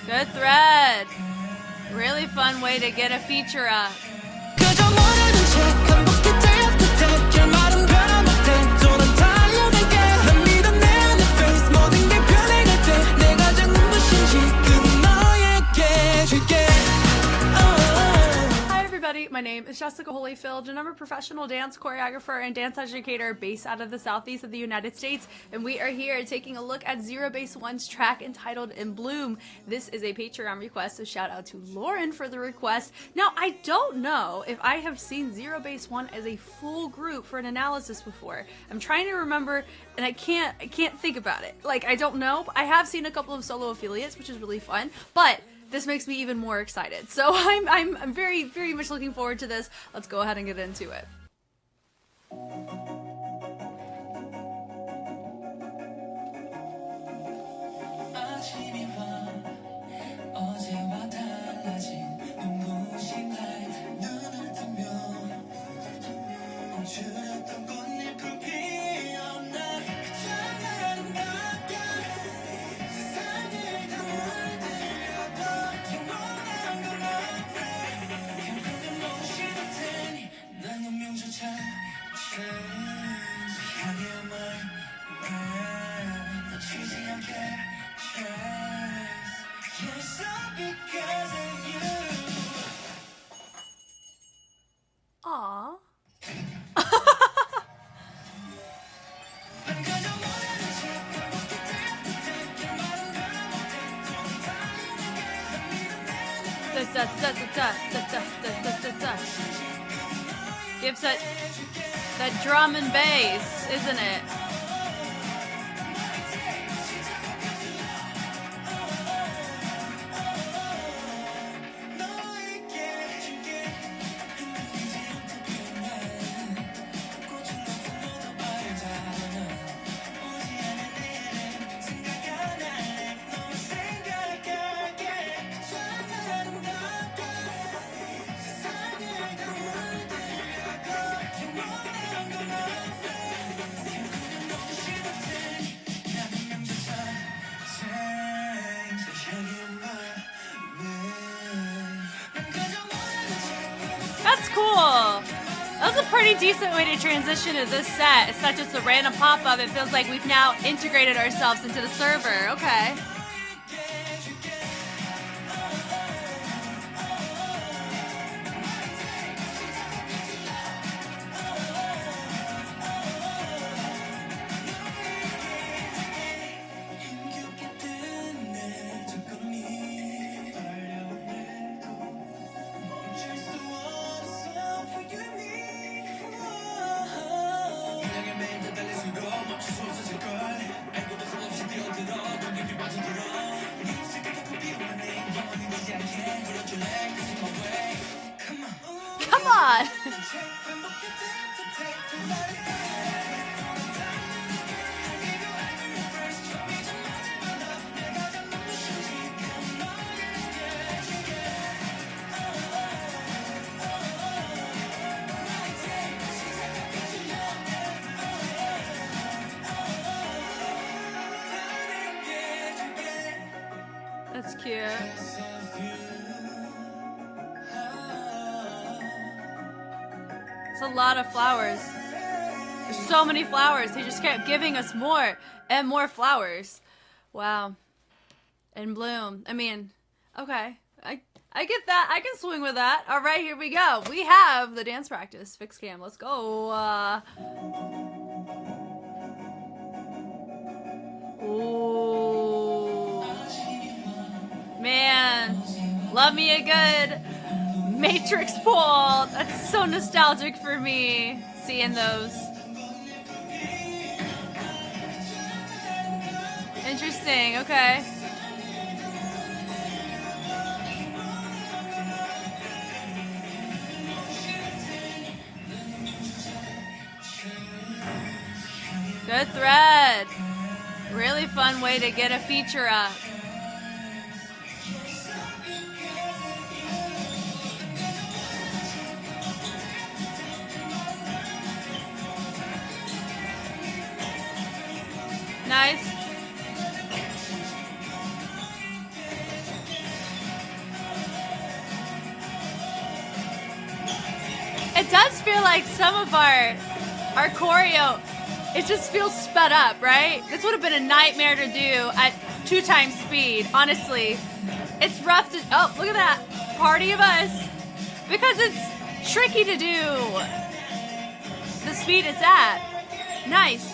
Good thread. Really fun way to get a feature up. My name is Jessica Holyfield, and I'm a professional dance choreographer and dance educator based out of the southeast of the United States, and we are here taking a look at ZEROBASEONE's track entitled In Bloom. This is a Patreon request, so shout out to Lauren for the request. Now, I don't know if I have seen ZEROBASEONE as a full group for an analysis before. I'm trying to remember, and I can't think about it. Like, I don't know. I have seen a couple of solo affiliates, which is really fun, but this makes me even more excited. So I'm very, very much looking forward to this. Let's go ahead and get into it. Aww. Gives that drum and bass, isn't it? That's cool. That was a pretty decent way to transition to this set. It's not just a random pop-up. It feels like we've now integrated ourselves into the server. Okay. Come on! That's cute. It's a lot of flowers. There's so many flowers. He just kept giving us more and more flowers. Wow. In bloom. I mean, okay. I get that. I can swing with that. All right, here we go. We have the dance practice. Fix cam. Let's go. Ooh. Man. Love me a good Matrix pull. That's so nostalgic for me, seeing those. Interesting, okay. Good thread. Really fun way to get a feature up. Nice. It does feel like some of our choreo, it just feels sped up, right? This would have been a nightmare to do at 2 times speed, honestly. It's rough to, oh, look at that. Party of us. Because it's tricky to do the speed it's at. Nice.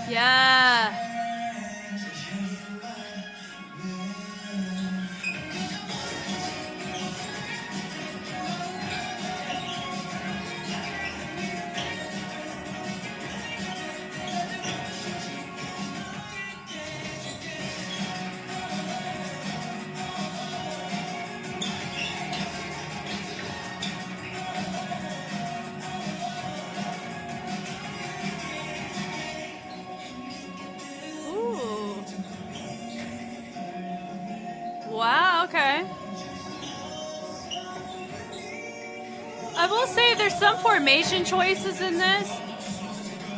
Yeah. Wow, okay. I will say there's some formation choices in this,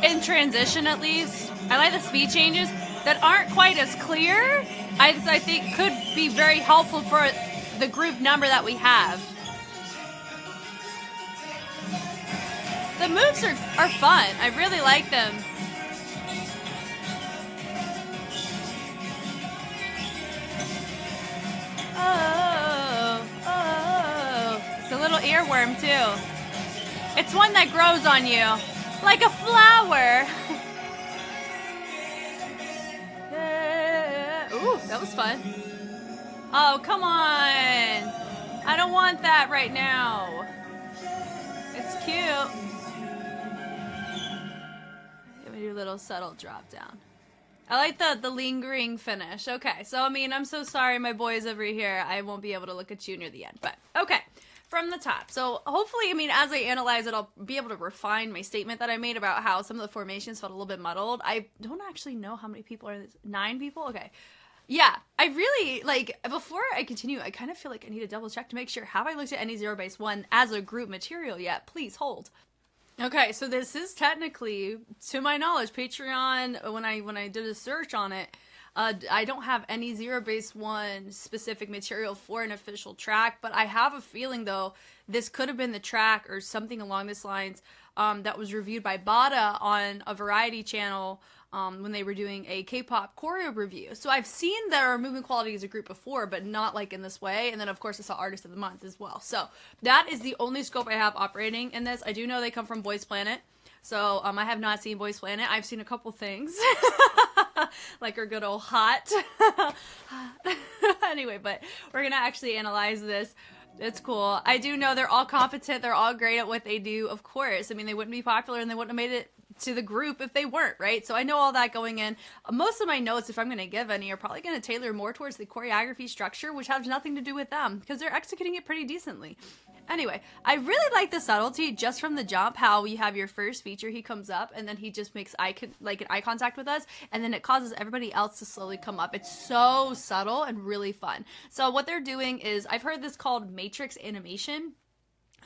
in transition at least. I like the speed changes that aren't quite as clear. I think could be very helpful for the group number that we have. The moves are fun. I really like them. It's a little earworm too. It's one that grows on you like a flower. Ooh, that was fun. Oh, come on. I don't want that right now. It's cute. Let me do a little subtle drop down. I like the lingering finish. Okay, so I mean, I'm so sorry my boy's over here. I won't be able to look at you near the end, but okay. From the top. So hopefully, I mean, as I analyze it, I'll be able to refine my statement that I made about how some of the formations felt a little bit muddled. I don't actually know how many people are this. 9 people? Okay. Yeah, I really, like, before I continue, I kind of feel like I need to double check to make sure. Have I looked at any ZEROBASEONE as a group material yet? Please hold. Okay, so this is technically, to my knowledge, Patreon, when I did a search on it, I don't have any ZEROBASEONE specific material for an official track, but I have a feeling, though, this could have been the track or something along these lines that was reviewed by Bada on a variety channel when they were doing a K-pop choreo review. So I've seen their movement quality as a group before, but not like in this way. And then, of course, I saw Artist of the Month as well. So that is the only scope I have operating in this. I do know they come from Boys Planet. So I have not seen Boys Planet. I've seen a couple things. Like our good old hot. Anyway, but we're going to actually analyze this. It's cool. I do know they're all competent. They're all great at what they do, of course. I mean, they wouldn't be popular and they wouldn't have made it to the group if they weren't, right? So I know all that going in. Most of my notes, if I'm going to give any, are probably going to tailor more towards the choreography structure, which has nothing to do with them because they're executing it pretty decently. Anyway, I really like the subtlety just from the jump, how you have your first feature, he comes up, and then he just makes an eye contact with us, and then it causes everybody else to slowly come up. It's so subtle and really fun. So what they're doing is, I've heard this called matrix animation.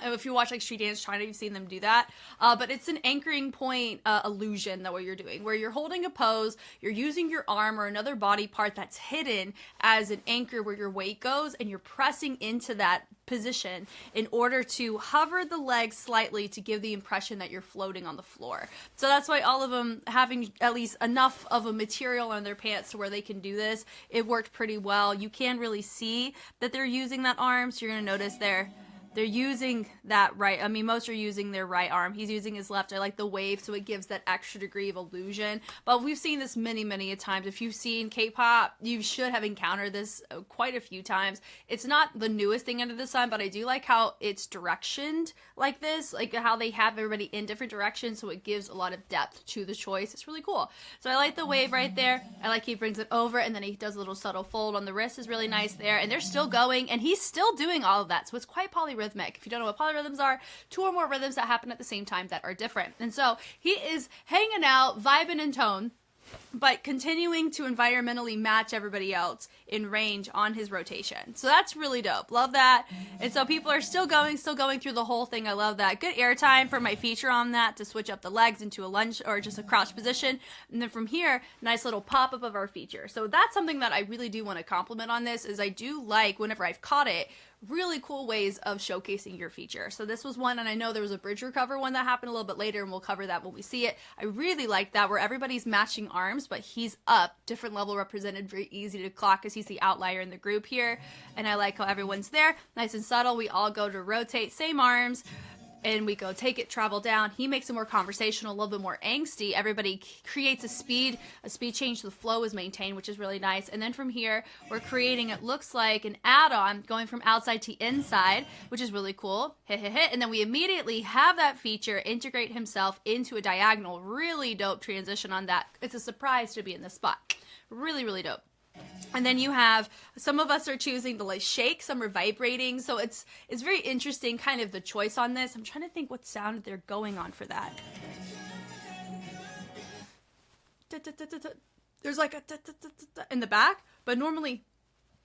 If you watch like Street Dance China, you've seen them do that. But it's an anchoring point illusion that what you're doing, where you're holding a pose, you're using your arm or another body part that's hidden as an anchor where your weight goes, and you're pressing into that position in order to hover the legs slightly to give the impression that you're floating on the floor. So that's why all of them having at least enough of a material on their pants to where they can do this. It worked pretty well. You can really see that they're using that arm, so you're going to notice they're using that right. I mean, most are using their right arm. He's using his left. I like the wave, so it gives that extra degree of illusion. But we've seen this many, many a times. If you've seen K-pop, you should have encountered this quite a few times. It's not the newest thing under the sun, but I do like how it's directioned like this, like how they have everybody in different directions, so it gives a lot of depth to the choice. It's really cool. So I like the wave right there. I like he brings it over, and then he does a little subtle fold on the wrist is really nice there. And they're still going, and he's still doing all of that. So it's quite polyrhythmic. If you don't know what polyrhythms are, 2 or more rhythms that happen at the same time that are different. And so he is hanging out, vibing in tone, but continuing to environmentally match everybody else in range on his rotation. So that's really dope. Love that. And so people are still going through the whole thing. I love that. Good air time for my feature on that to switch up the legs into a lunge or just a crouch position. And then from here, nice little pop-up of our feature. So that's something that I really do want to compliment on this, is I do like, whenever I've caught it, really cool ways of showcasing your feature. So this was one, and I know there was a bridge recover one that happened a little bit later, and we'll cover that when we see it. I really like that, where everybody's matching arms, but he's up, different level represented, very easy to clock because he's the outlier in the group here. And I like how everyone's there, nice and subtle. We all go to rotate, same arms, and we go take it, travel down. He makes it more conversational, a little bit more angsty. Everybody creates a speed change. The flow is maintained, which is really nice. And then from here, we're creating, it looks like an add-on going from outside to inside, which is really cool. Hit, hit, hit. And then we immediately have that feature integrate himself into a diagonal. Really dope transition on that. It's a surprise to be in this spot. Really, really dope. And then you have, some of us are choosing to like shake, some are vibrating. So it's very interesting kind of the choice on this. I'm trying to think what sound they're going on for that. There's like a in the back, but normally,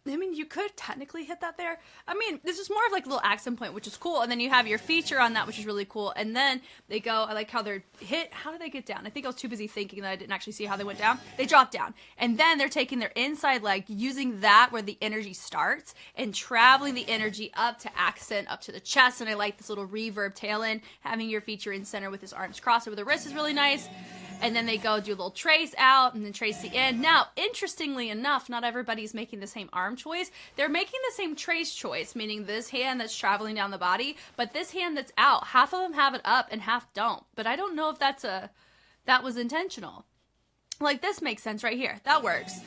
I mean, you could technically hit that there. I mean, this is more of like a little accent point, which is cool. And then you have your feature on that, which is really cool. And then they go, I like how they're hit. How did they get down? I think I was too busy thinking that I didn't actually see how they went down. They dropped down. And then they're taking their inside leg, using that where the energy starts, and traveling the energy up to accent, up to the chest. And I like this little reverb tail end, having your feature in center with his arms crossed over the wrist is really nice. And then they go do a little trace out and then trace the end. Now, interestingly enough, not everybody's making the same arm choice. They're making the same trace choice, meaning this hand that's traveling down the body, but this hand that's out, half of them have it up and half don't. But I don't know if that was intentional. Like, this makes sense right here. That works.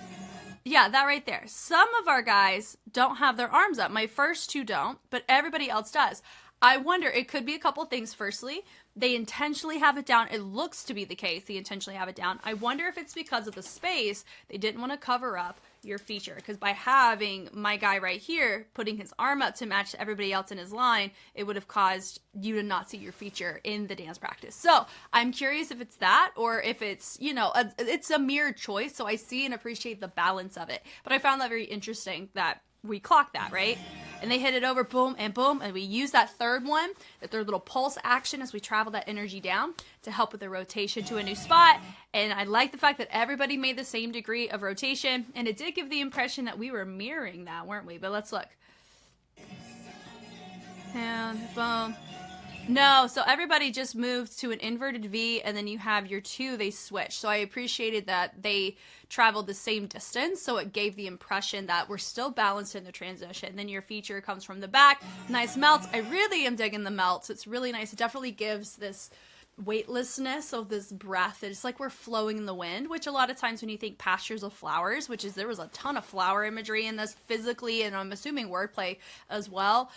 Yeah, that right there. Some of our guys don't have their arms up. My first two don't, but everybody else does. I wonder, it could be a couple things. Firstly, they intentionally have it down. It looks to be the case. They intentionally have it down. I wonder if it's because of the space. They didn't want to cover up your feature, because by having my guy right here putting his arm up to match everybody else in his line, it would have caused you to not see your feature in the dance practice. So I'm curious if it's that, or if it's, you know, it's a mere choice. So I see and appreciate the balance of it. But I found that very interesting that we clock that, right? And they hit it over, boom, and we use that third one, that third little pulse action as we travel that energy down to help with the rotation to a new spot. And I like the fact that everybody made the same degree of rotation, and it did give the impression that we were mirroring that, weren't we? But let's look. And boom. No, so everybody just moved to an inverted V, and then you have your two, they switch. So I appreciated that they traveled the same distance, so it gave the impression that we're still balanced in the transition. Then your feature comes from the back. Nice melts. I really am digging the melts. It's really nice. It definitely gives this weightlessness of this breath. It's like we're flowing in the wind, which a lot of times when you think pastures of flowers, which is, there was a ton of flower imagery in this physically, and I'm assuming wordplay as well.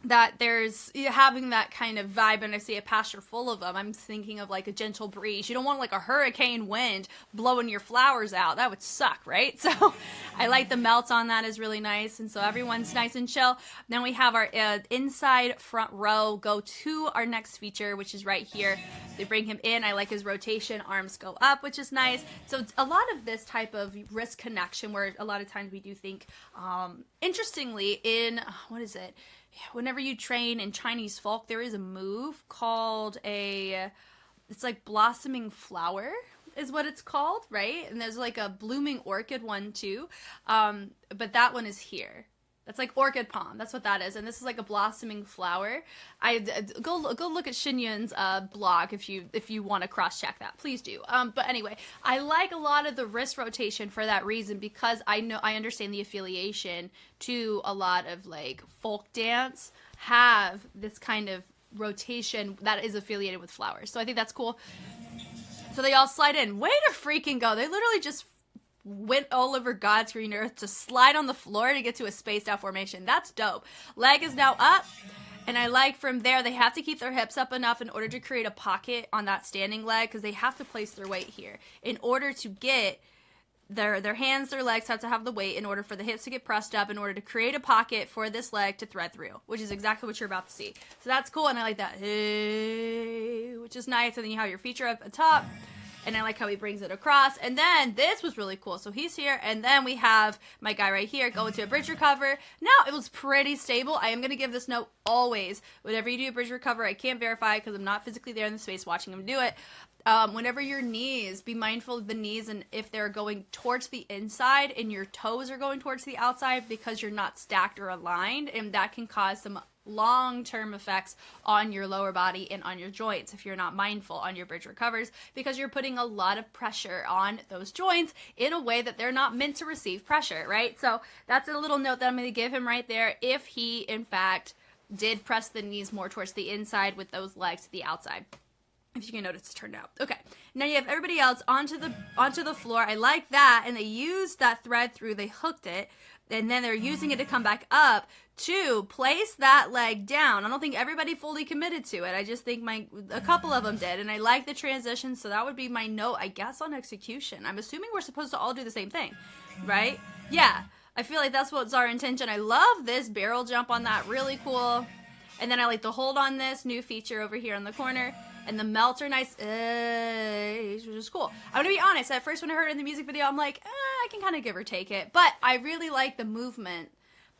That there's having that kind of vibe, and I see a pasture full of them. I'm thinking of like a gentle breeze. You don't want like a hurricane wind blowing your flowers out. That would suck, right? So I like the melts on that is really nice. And so everyone's nice and chill. Then we have our inside front row go to our next feature, which is right here. They bring him in. I like his rotation. Arms go up, which is nice. So it's a lot of this type of wrist connection, where a lot of times we do think, interestingly, in, what is it? Whenever you train in Chinese folk, there is a move called it's like blossoming flower is what it's called, right? And there's like a blooming orchid one too. But that one is here. That's like orchid palm. That's what that is. And this is like a blossoming flower. Go look at Xin Yun's blog if you want to cross check that. Please do. But anyway, I like a lot of the wrist rotation for that reason, because I understand the affiliation to a lot of like folk dance have this kind of rotation that is affiliated with flowers. So I think that's cool. So they all slide in. Way to freaking go. They literally just went all over God's green earth to slide on the floor to get to a spaced out formation. That's dope. Leg is now up, and I like from there they have to keep their hips up enough in order to create a pocket on that standing leg, because they have to place their weight here in order to get their hands, their legs have to have the weight in order for the hips to get pressed up in order to create a pocket for this leg to thread through, which is exactly what you're about to see. So that's cool, and I like that, hey, which is nice. And then you have your feature up at top. and I like how he brings it across. And then this was really cool. So he's here, and then we have my guy right here go into a bridge recover. Now, it was pretty stable. I am going to give this note always. Whenever you do a bridge recover, I can't verify because I'm not physically there in the space watching him do it. Whenever your knees, be mindful of the knees, and if they're going towards the inside and your toes are going towards the outside, because you're not stacked or aligned, and that can cause some long-term effects on your lower body and on your joints if you're not mindful on your bridge recovers, because you're putting a lot of pressure on those joints in a way that they're not meant to receive pressure, right? So that's a little note that I'm going to give him right there if he, in fact, did press the knees more towards the inside with those legs to the outside. If you can notice, it's turned out. Okay, now you have everybody else onto the floor. I like that, and they used that thread through, they hooked it, and then they're using it to come back up to place that leg down. I don't think everybody fully committed to it. I just think a couple of them did, and I like the transition, so that would be my note, I guess, on execution. I'm assuming we're supposed to all do the same thing, right? Yeah, I feel like that's what's our intention. I love this barrel jump on that, really cool. And then I like the hold on this new feature over here in the corner. And the melts are nice, which is cool. I'm gonna be honest, at first when I heard it in the music video, I'm like, I can kind of give or take it. But I really like the movement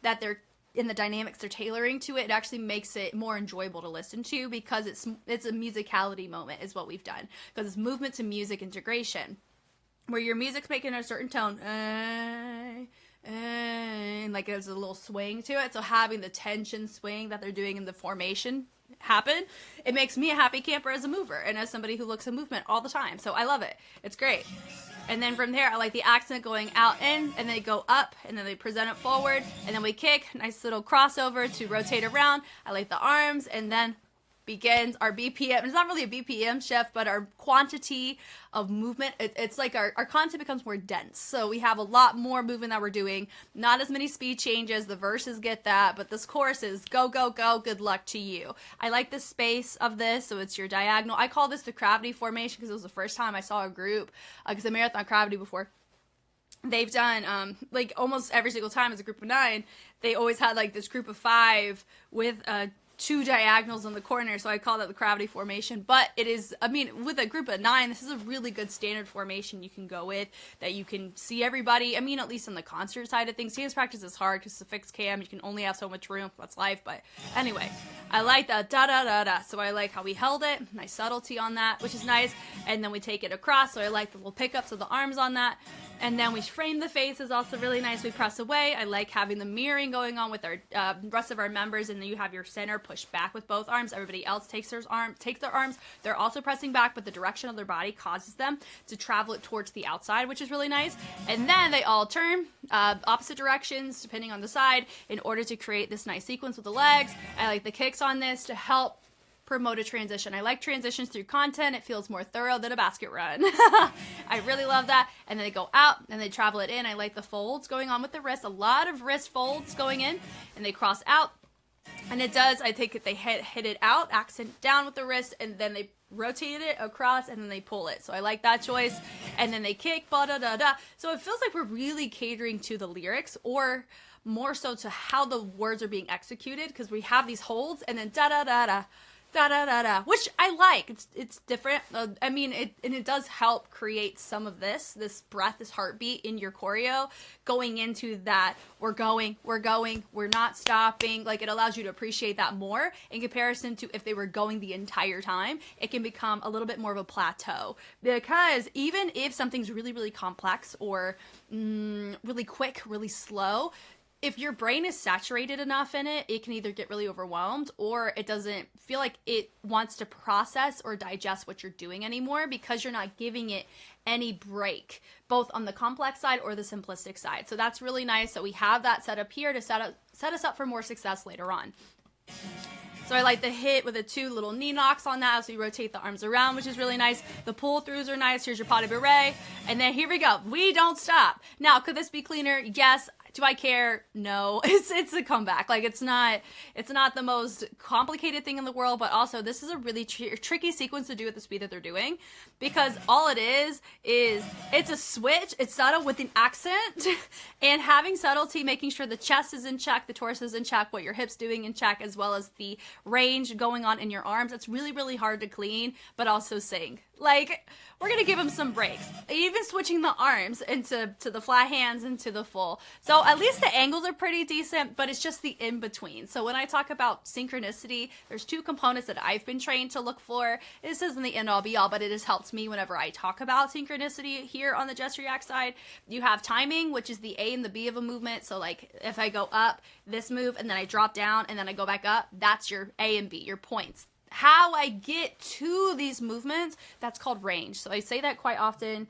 that they're, in the dynamics they're tailoring to it. It actually makes it more enjoyable to listen to, because it's a musicality moment is what we've done. Because it's movement to music integration, where your music's making a certain tone, and like there's a little swing to it. So having the tension swing that they're doing in the formation happen, it makes me a happy camper as a mover and as somebody who looks at movement all the time. So I love it. It's great. And then from there, I like the accent going out in, and they go up, and then they present it forward, and then we kick, nice little crossover to rotate around. I like the arms, and then begins our BPM. It's not really a BPM shift, but our quantity of movement, it's like our content becomes more dense. So we have a lot more movement that we're doing, not as many speed changes. The verses get that, but this chorus is go, go, go, good luck to you. I like the space of this, so it's your diagonal. I call this the gravity formation because it was the first time I saw a group, because I marathon gravity before. They've done, like almost every single time as a group of 9, they always had like this group of 5 with 2 diagonals in the corner, so I call that the gravity formation. But it is, I mean, with a group of 9, this is a really good standard formation you can go with, that you can see everybody. I mean, at least on the concert side of things. Dance practice is hard because it's a fixed cam, you can only have so much room, that's life. But anyway, I like that da-da-da-da, so I like how we held it, nice subtlety on that, which is nice. And then we take it across, so I like the little pickups of the arms on that. And then we frame the face is also really nice. We press away. I like having the mirroring going on with our rest of our members, and then you have your center push back with both arms. Everybody else takes their arms. They're also pressing back, but the direction of their body causes them to travel it towards the outside, which is really nice. And then they all turn opposite directions depending on the side in order to create this nice sequence with the legs. I like the kicks on this to help promote a transition. I like transitions through content. It feels more thorough than a basket run. I really love that. And then they go out and they travel it in. I like the folds going on with the wrist. A lot of wrist folds going in, and they cross out. And it does, I take it, they hit it out, accent down with the wrist, and then they rotate it across, and then they pull it. So I like that choice. And then they kick, ba-da-da-da. So it feels like we're really catering to the lyrics, or more so to how the words are being executed, because we have these holds, and then da-da-da-da, da-da-da-da, which I like. It's different. I mean, it does help create some of this breath, this heartbeat in your choreo, going into that we're going, we're not stopping. Like, it allows you to appreciate that more in comparison to if they were going the entire time. It can become a little bit more of a plateau, because even if something's really, really complex or really quick, really slow, if your brain is saturated enough in it, it can either get really overwhelmed, or it doesn't feel like it wants to process or digest what you're doing anymore, because you're not giving it any break, both on the complex side or the simplistic side. So that's really nice that we have that set up here to set us up for more success later on. So I like the hit with the 2 little knee knocks on that as we rotate the arms around, which is really nice. The pull throughs are nice. Here's your pas de bourrée. And then here we go. We don't stop. Now, could this be cleaner? Yes. Do I care? No. It's a comeback. Like, it's not the most complicated thing in the world, but also this is a really tricky sequence to do at the speed that they're doing, because all it is it's a switch. It's subtle with an accent, and having subtlety, making sure the chest is in check, the torso is in check, what your hips doing in check, as well as the range going on in your arms. It's really, really hard to clean, but also sing. Like, we're gonna give them some breaks. Even switching the arms into the flat hands into the full. So at least the angles are pretty decent, but it's just the in-between. So when I talk about synchronicity, there's two components that I've been trained to look for. This isn't the end all be all, but it has helped me whenever I talk about synchronicity here on the Just React side. You have timing, which is the A and the B of a movement. So like if I go up, this move, and then I drop down, and then I go back up, that's your A and B, your points. How I get to these movements, that's called range. So I say that quite often.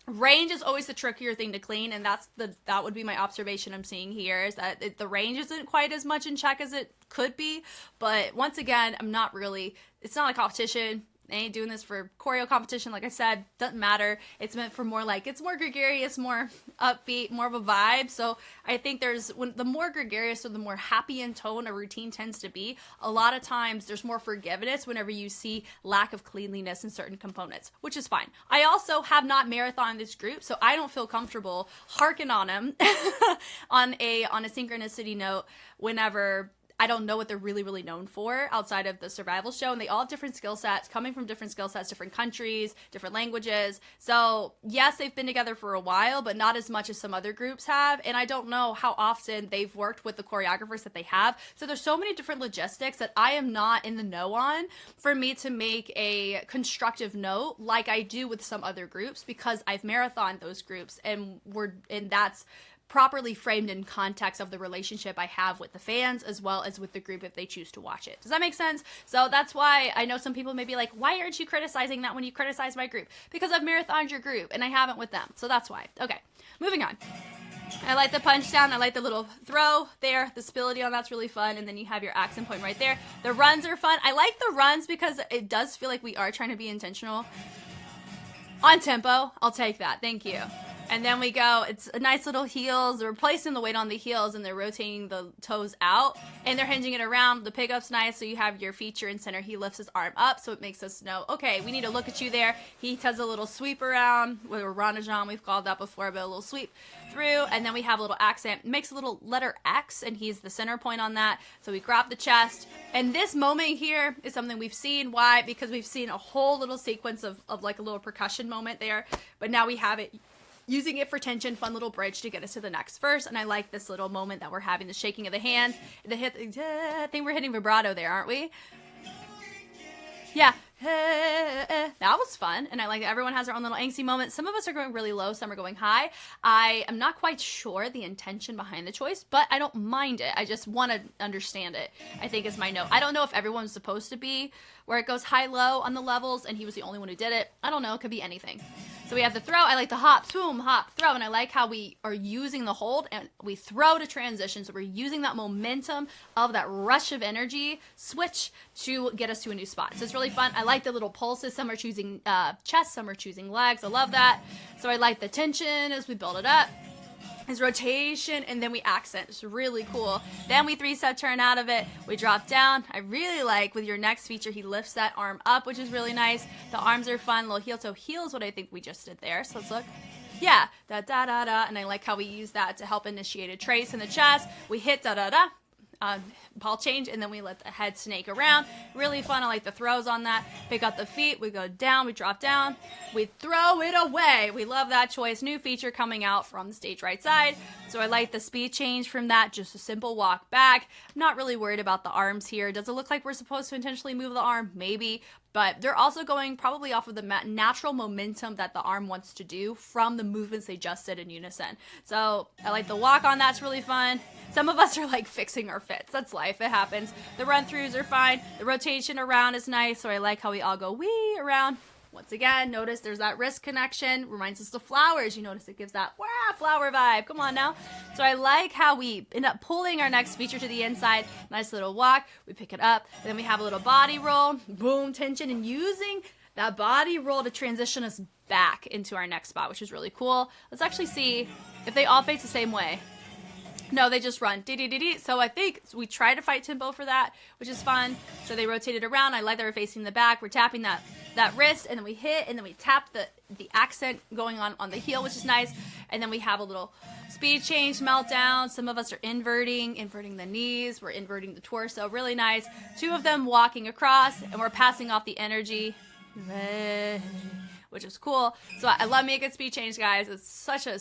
Range is always the trickier thing to clean, and that would be my observation I'm seeing here, is that the range isn't quite as much in check as it could be. But once again, it's not a competition. I ain't doing this for choreo competition. Like I said, doesn't matter. It's meant for more it's more gregarious, more upbeat, more of a vibe. So I think the more gregarious or the more happy in tone a routine tends to be, a lot of times there's more forgiveness whenever you see lack of cleanliness in certain components, which is fine. I also have not marathoned this group, so I don't feel comfortable harking on them on a synchronicity note whenever I don't know what they're really, really known for outside of the survival show. And they all have different skill sets, coming from different skill sets, different countries, different languages. So yes, they've been together for a while, but not as much as some other groups have. And I don't know how often they've worked with the choreographers that they have. So there's so many different logistics that I am not in the know on for me to make a constructive note like I do with some other groups, because I've marathoned those groups and that's properly framed in context of the relationship I have with the fans as well as with the group if they choose to watch it. Does that make sense? So that's why I know some people may be like, why aren't you criticizing that when you criticize my group? Because I've marathoned your group and I haven't with them. So that's why. Okay, moving on. I like the punch down. I like the little throw there. The stability on that's really fun. And then you have your accent point right there. The runs are fun. I like the runs because it does feel like we are trying to be intentional. On tempo, I'll take that. Thank you. And then we go, it's a nice little heels. They're placing the weight on the heels and they're rotating the toes out and they're hinging it around. The pickup's nice. So you have your feature in center. He lifts his arm up. So it makes us know, okay, we need to look at you there. He does a little sweep around with a Ranajan. We've called that before, but a little sweep through. And then we have a little accent, makes a little letter X and he's the center point on that. So we grab the chest. And this moment here is something we've seen. Why? Because we've seen a whole little sequence of like a little percussion moment there. But now we have it using it for tension, fun little bridge to get us to the next verse. And I like this little moment that we're having, the shaking of the hands, the hit. I think we're hitting vibrato there, aren't we? Yeah. That was fun. And I like that everyone has their own little angsty moment. Some of us are going really low, some are going high. I am not quite sure the intention behind the choice, but I don't mind it. I just want to understand it, I think is my note. I don't know if everyone's supposed to be where it goes high-low on the levels and he was the only one who did it. I don't know. It could be anything. So we have the throw. I like the hop, boom, hop, throw. And I like how we are using the hold and we throw to transition. So we're using that momentum of that rush of energy switch to get us to a new spot. So it's really fun. I like the little pulses. Some are choosing chest, some are choosing legs. I love that. So I like the tension as we build it up. His rotation, and then we accent. It's really cool. Then we 3-step turn out of it. We drop down. I really like with your next feature, he lifts that arm up, which is really nice. The arms are fun. Little heel toe heel is what I think we just did there. So let's look. Yeah, da da da da. And I like how we use that to help initiate a trace in the chest. We hit da da da. Ball change, and then we let the head snake around. Really fun. I like the throws on that. Pick up the feet. We go down. We drop down. We throw it away. We love that choice. New feature coming out from the stage right side. So I like the speed change from that. Just a simple walk back. I'm not really worried about the arms here. Does it look like we're supposed to intentionally move the arm? Maybe. But they're also going probably off of the natural momentum that the arm wants to do from the movements they just did in unison. So I like the walk on. That's really fun. Some of us are like fixing our fits. That's life. It happens. The run-throughs are fine. The rotation around is nice. So I like how we all go wee around. Once again, notice there's that wrist connection. Reminds us of flowers. You notice it gives that wah, flower vibe. Come on now. So I like how we end up pulling our next feature to the inside. Nice little walk. We pick it up. And then we have a little body roll. Boom, tension. And using that body roll to transition us back into our next spot, which is really cool. Let's actually see if they all face the same way. No, they just run. Dee-dee-dee-dee. So I think we try to fight tempo for that, which is fun. So they rotate it around. I like that we're facing the back. We're tapping that wrist, and then we hit, and then we tap the accent going on the heel, which is nice. And then we have a little speed change, meltdown. Some of us are inverting the knees. We're inverting the torso. Really nice. 2 of them walking across, and we're passing off the energy. which is cool. So I love me a good speed change, guys. It's such a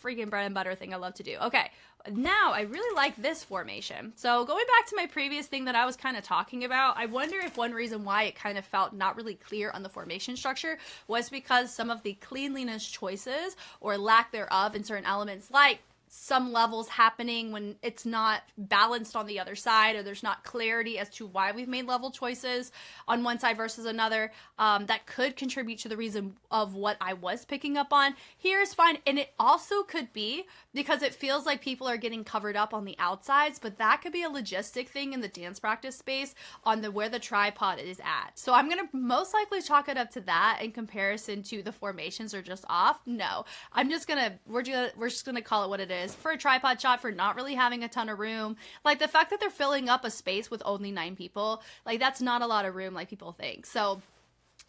freaking bread and butter thing I love to do. Okay, now I really like this formation. So going back to my previous thing that I was kind of talking about, I wonder if one reason why it kind of felt not really clear on the formation structure was because some of the cleanliness choices or lack thereof in certain elements, like some levels happening when it's not balanced on the other side, or there's not clarity as to why we've made level choices on one side versus another, that could contribute to the reason of what I was picking up on. Here's fine. And it also could be because it feels like people are getting covered up on the outsides, but that could be a logistic thing in the dance practice space on where the tripod is at. So I'm going to most likely chalk it up to that in comparison to the formations are just off. No, we're just going to call it what it is. For a tripod shot, for not really having a ton of room, like the fact that they're filling up a space with only 9 people, like that's not a lot of room like people think. So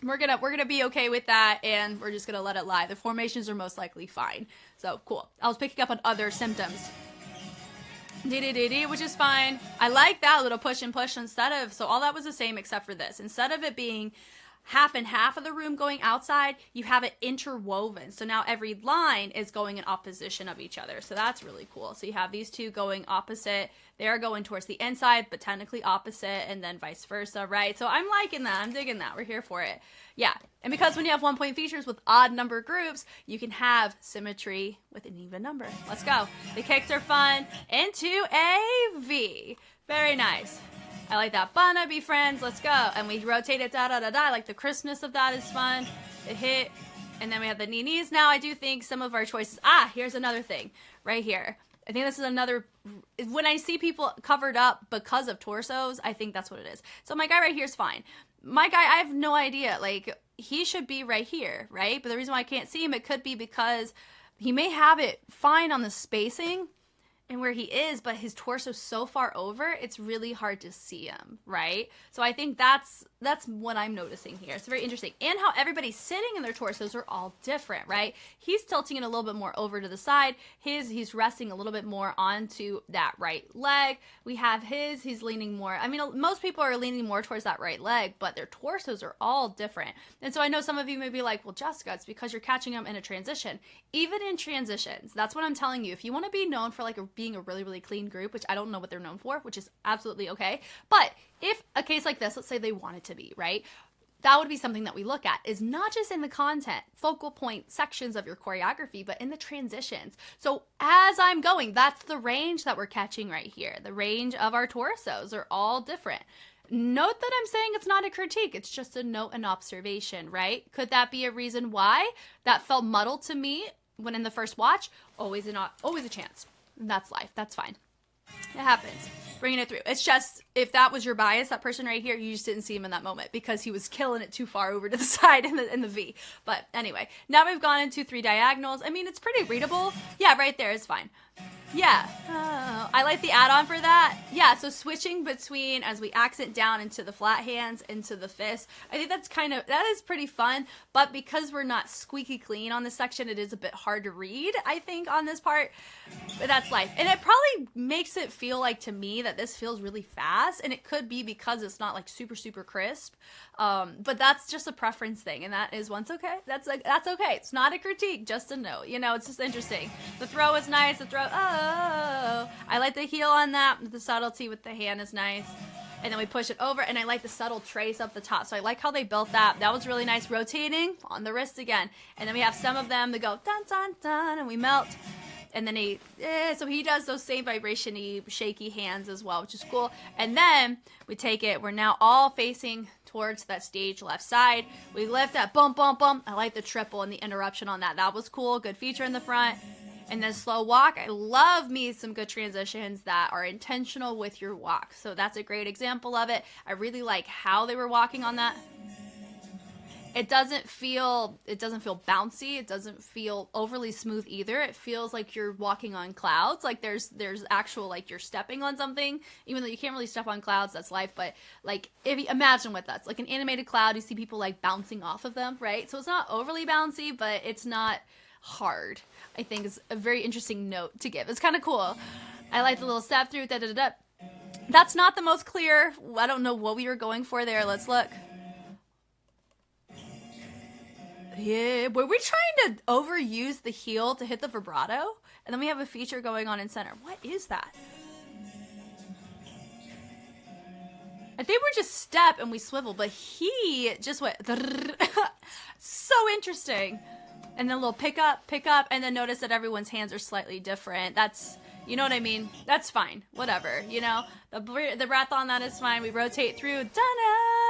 we're gonna be okay with that, and we're just gonna let it lie. The formations are most likely fine. So cool. I was picking up on other symptoms, which is fine. I like that little push and push instead of, so all that was the same except for this. Instead of it being half and half of the room going outside, you have it interwoven. So now every line is going in opposition of each other. So that's really cool. So you have these two going opposite. They're going towards the inside, but technically opposite, and then vice versa, right? So I'm liking that. I'm digging that. We're here for it. Yeah. And because when you have 1-point features with odd number groups, you can have symmetry with an even number. Let's go. The kicks are fun. Into a V. Very nice. I like that. Wanna be friends, let's go. And we rotate it, da-da-da-da. I like the crispness of that is fun. The hit. And then we have the knees. Now I do think some of our choices, here's another thing right here. I think this is another, when I see people covered up because of torsos, I think that's what it is. So my guy right here is fine. My guy, I have no idea. Like, he should be right here, right? But the reason why I can't see him, it could be because he may have it fine on the spacing and where he is, but his torso's so far over, it's really hard to see him, right? So I think that's what I'm noticing here. It's very interesting. And how everybody's sitting in their torsos are all different, right? He's tilting it a little bit more over to the side. He's resting a little bit more onto that right leg. We have he's leaning more. I mean, most people are leaning more towards that right leg, but their torsos are all different. And so I know some of you may be like, well, Jessica, it's because you're catching them in a transition. Even in transitions, that's what I'm telling you. If you want to be known for being a really, really clean group, which I don't know what they're known for, which is absolutely okay. But if a case like this, let's say they want it to be, right? That would be something that we look at, is not just in the content, focal point sections of your choreography, but in the transitions. So as I'm going, that's the range that we're catching right here. The range of our torsos are all different. Note that I'm saying it's not a critique. It's just a note and observation, right? Could that be a reason why that felt muddled to me when in the first watch? Always a chance. That's life. That's fine. It happens. Bringing it through. It's just, if that was your bias, that person right here, you just didn't see him in that moment because he was killing it too far over to the side in the V. But anyway, now we've gone into 3 diagonals. I mean, it's pretty readable. Yeah, right there is fine. Yeah, I like the add-on for that. Yeah, so switching between as we accent down into the flat hands, into the fist, I think that is pretty fun, but because we're not squeaky clean on this section, it is a bit hard to read, I think, on this part, but that's life. And it probably makes it feel like, to me, that this feels really fast, and it could be because it's not super, super crisp, but that's just a preference thing, and that is okay. That's okay. It's not a critique, just a note. It's just interesting. The throw is nice. I like the heel on that. The subtlety with the hand is nice. And then we push it over, and I like the subtle trace up the top. So I like how they built that. That was really nice. Rotating on the wrist again. And then we have some of them that go dun, dun, dun, and we melt. And then so he does those same vibration-y, shaky hands as well, which is cool. And then we take it. We're now all facing towards that stage left side. We lift that bump, bump, bump. I like the triple and the interruption on that. That was cool. Good feature in the front. And then slow walk. I love me some good transitions that are intentional with your walk. So that's a great example of it. I really like how they were walking on that. It doesn't feel bouncy. It doesn't feel overly smooth either. It feels like you're walking on clouds. Like there's actual, like you're stepping on something, even though you can't really step on clouds. That's life. But like, if you imagine what that's like, an animated cloud, you see people like bouncing off of them, right? So it's not overly bouncy, but it's not hard. I think is a very interesting note to give. It's kind of cool. I like the little step through. That's not the most clear. I don't know what we were going for there. Let's look. Yeah, were we trying to overuse the heel to hit the vibrato? And then we have a feature going on in center. What is that? I think we're just step and we swivel, but he just went so interesting. And then a little pick up, and then notice that everyone's hands are slightly different. That's, you know what I mean? That's fine. Whatever, you know? The breath on that is fine. We rotate through.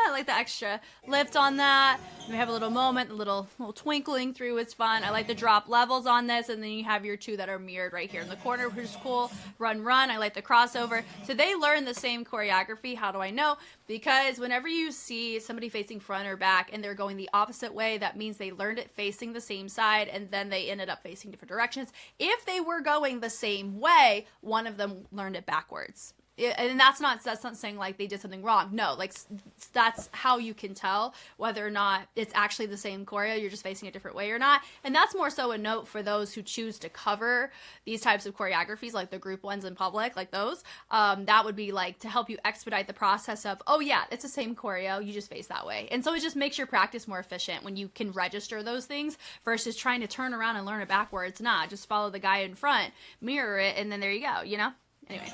I like the extra lift on that. And we have a little moment, a little twinkling through. It's fun. I like the drop levels on this. And then you have your two that are mirrored right here in the corner, which is cool. Run. I like the crossover. So they learn the same choreography. How do I know? Because whenever you see somebody facing front or back and they're going the opposite way, that means they learned it facing the same side and then they ended up facing different directions. If they were going the same way, one of them learned it backwards. And that's not saying like they did something wrong. No, like that's how you can tell whether or not it's actually the same choreo, you're just facing a different way or not. And that's more so a note for those who choose to cover these types of choreographies, like the group ones in public, like those. That would be like to help you expedite the process of, oh yeah, it's the same choreo, you just face that way. And so it just makes your practice more efficient when you can register those things versus trying to turn around and learn it backwards. Nah, just follow the guy in front, mirror it, and then there you go, you know? Anyway.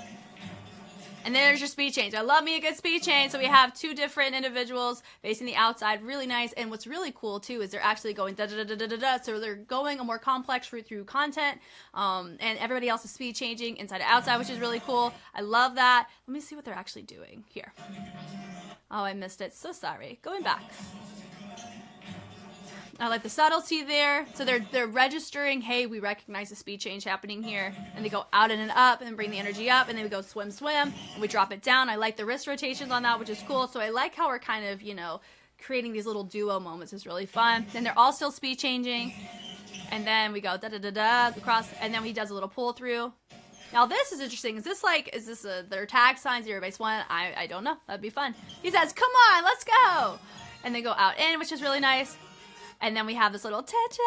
And then there's your speed change. I love me a good speed change. So we have two different individuals facing the outside. Really nice. And what's really cool, too, is they're actually going da-da-da-da-da-da. So they're going a more complex route through content. And everybody else is speed changing inside to outside, which is really cool. I love that. Let me see what they're actually doing here. Oh, I missed it. So sorry. Going back. I like the subtlety there. So they're registering, hey, we recognize the speed change happening here. And they go out and up and bring the energy up. And then we go swim, and we drop it down. I like the wrist rotations on that, which is cool. So I like how we're kind of, you know, creating these little duo moments. Is really fun. Then they're all still speed changing. And then we go da-da-da-da across. And then he does a little pull through. Now this is interesting. Is this their tag sign, ZEROBASEONE? I don't know. That'd be fun. He says, come on, let's go. And they go out in, which is really nice. And then we have this little ta-cha.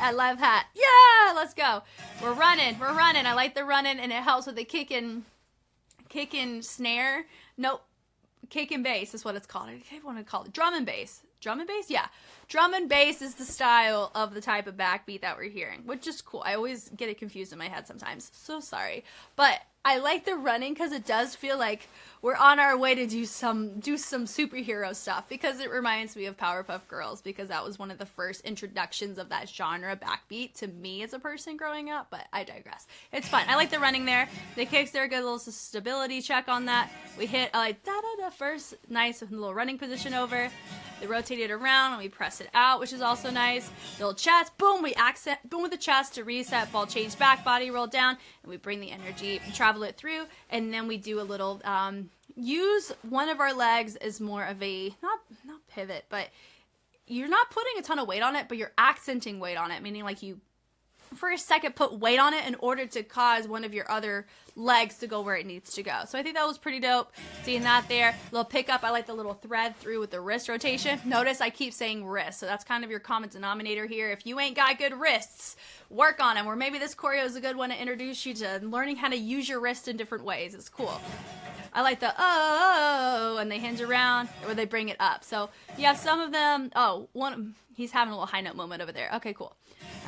I love that. Yeah, let's go. We're running. I like the running, and it helps with the kick and snare. Nope. Kick and bass is what it's called. I want to call it drum and bass. Drum and bass? Yeah. Drum and bass is the style of the type of backbeat that we're hearing, which is cool. I always get it confused in my head sometimes. So sorry. But I like the running because it does feel like we're on our way to do some superhero stuff, because it reminds me of Powerpuff Girls, because that was one of the first introductions of that genre backbeat to me as a person growing up, but I digress. It's fun. I like the running there. The kicks there, good little stability check on that. We hit like da-da-da first, nice little running position over. They rotate it around and we press it out, which is also nice. Little chest, boom, we accent, boom with the chest to reset, ball change back, body roll down, and we bring the energy, travel it through, and then we do a little, use one of our legs as more of a, not pivot, but you're not putting a ton of weight on it, but you're accenting weight on it, meaning like you, for a second, put weight on it in order to cause one of your other legs to go where it needs to go. So I think that was pretty dope, seeing that there. Little pickup, I like the little thread through with the wrist rotation. Notice I keep saying wrist, so that's kind of your common denominator here. If you ain't got good wrists, work on them, or maybe this choreo is a good one to introduce you to learning how to use your wrist in different ways. It's cool. I like the oh, and they hinge around, or they bring it up. So you have some of them, he's having a little high note moment over there. Okay, cool.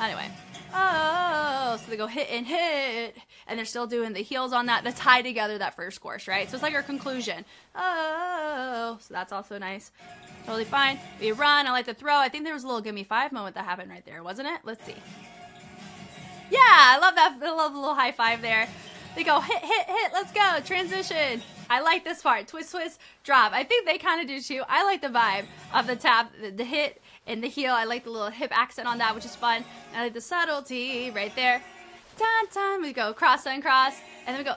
Anyway, oh, so they go hit, and they're still doing the heels on that to tie together that first course, right? So it's like our conclusion. Oh, so that's also nice. Totally fine. We run. I like the throw. I think there was a little give me five moment that happened right there, wasn't it? Let's see. Yeah, I love that. I love the little high five there. They go hit, let's go, transition. I like this part, twist, drop. I think they kind of do too. I like the vibe of the tap, the hit, and the heel. I like the little hip accent on that, which is fun. I like the subtlety right there. Dun, we go cross, uncross, and then we go,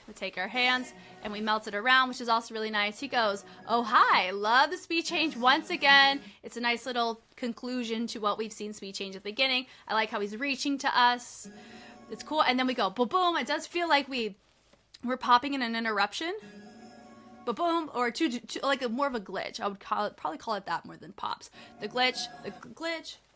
We take our hands, and we melt it around, which is also really nice. He goes, oh, hi, love the speed change once again. It's a nice little conclusion to what we've seen speed change at the beginning. I like how he's reaching to us. It's cool. And then we go boom, boom. It does feel like we're popping in an interruption. But boom, or like more of a glitch. I would probably call it that more than pops. The glitch,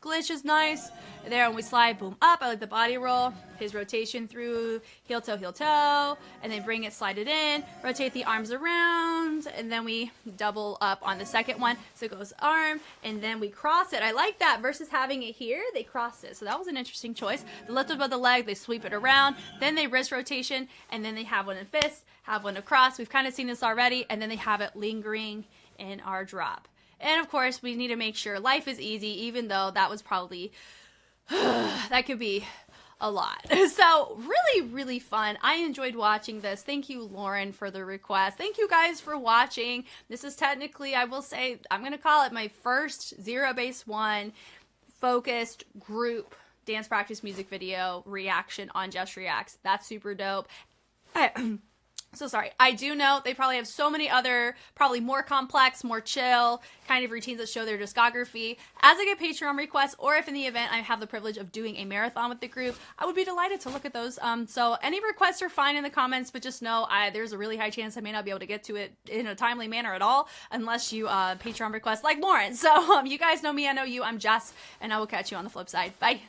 glitch is nice. There, when we slide, boom, up. I like the body roll. His rotation through heel, toe, and then bring it, slide it in, rotate the arms around, and then we double up on the second one. So it goes arm, and then we cross it. I like that versus having it here, they crossed it. So that was an interesting choice. The lift above the leg, they sweep it around, then they wrist rotation, and then they have one in fist, have one across. We've kind of seen this already, and then they have it lingering in our drop. And of course, we need to make sure life is easy, even though that was probably, that could be a lot. So really fun. I enjoyed watching this. Thank you, Lauren, for the request. Thank you guys for watching. This is technically, I will say, I'm going to call it my first ZEROBASEONE focused group dance practice music video reaction on Just Reacts. That's super dope. So sorry. I do know they probably have so many other, probably more complex, more chill kind of routines that show their discography. As I get Patreon requests, or if in the event I have the privilege of doing a marathon with the group, I would be delighted to look at those. So any requests are fine in the comments, but just know there's a really high chance I may not be able to get to it in a timely manner at all, unless you Patreon request like Lauren. So you guys know me, I know you. I'm Jess, and I will catch you on the flip side. Bye.